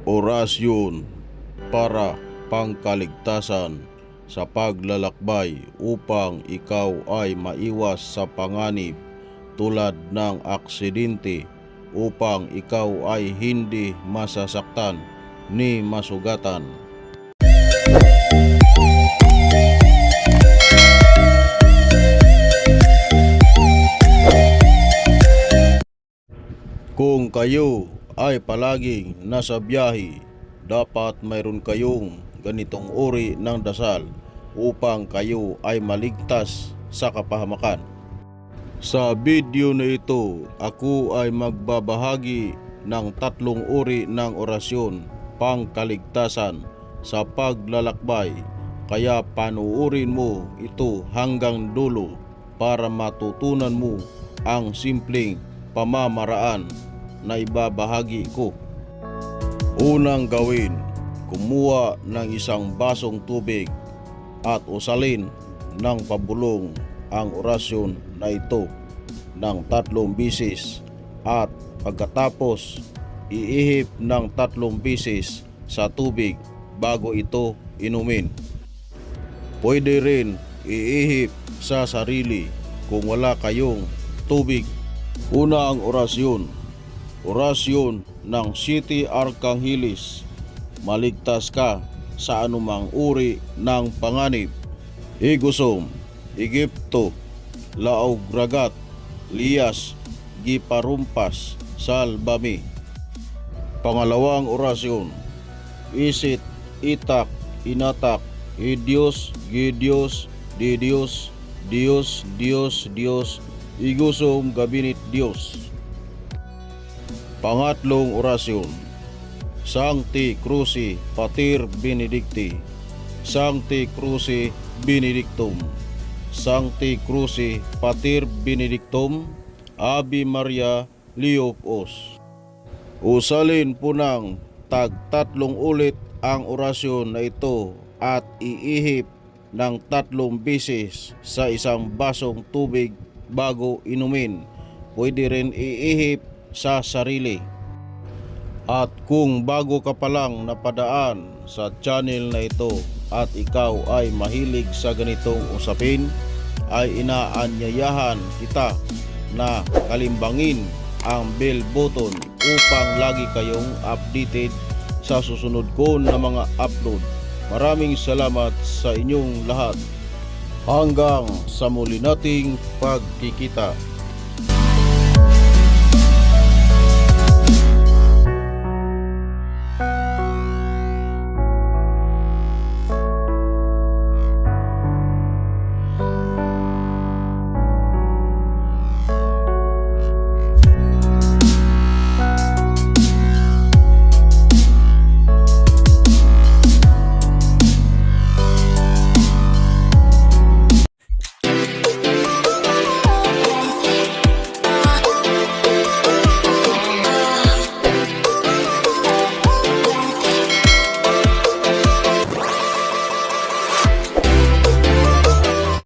Orasyon para pangkaligtasan sa paglalakbay upang ikaw ay maiwas sa panganib tulad ng aksidente, upang ikaw ay hindi masasaktan ni masugatan. Kung kayo ay palaging nasa biyahe, dapat mayroon kayong ganitong uri ng dasal upang kayo ay maligtas sa kapahamakan. Sa video na ito, ako ay magbabahagi ng 3 uri ng orasyon pangkaligtasan sa paglalakbay, kaya panuorin mo ito hanggang dulo para matutunan mo ang simpleng pamamaraan na ibabahagi ko. Unang gawin, kumuha ng isang basong tubig at usalin ng pabulong ang orasyon na ito ng 3 bisis, at pagkatapos iihip ng 3 bisis sa tubig bago ito inumin. Pwede rin iihip sa sarili kung wala kayong tubig. Una ang orasyon ng 7 Arkangeles. Maligtas ka sa anumang uri ng panganib: Igusom, Egypto, Laog Ragat, Lias, Giparumpas, Salbami. Pangalawang orasyon: Isit, Itak, Inatak, Idios, Gidios, Didios, Dios, Dios, Dios, Igusom, Gabinit Dios. Pangatlong orasyon: Sancti Cruci Pater Benedicti, Sancti Cruci Benedictum, Sancti Cruci Pater Benedictum, Ave Maria Leopos. Usalin po ng tag-3 ulit ang orasyon na ito at iihip ng 3 beses sa isang basong tubig bago inumin. Pwede rin iihip sa sarili. At kung bago ka pa lang napadaan sa channel na ito at ikaw ay mahilig sa ganitong usapin, ay inaanyayahan kita na kalimbangin ang bell button upang lagi kayong updated sa susunod ko na mga upload. Maraming salamat sa inyong lahat. Hanggang sa muli nating pagkikita.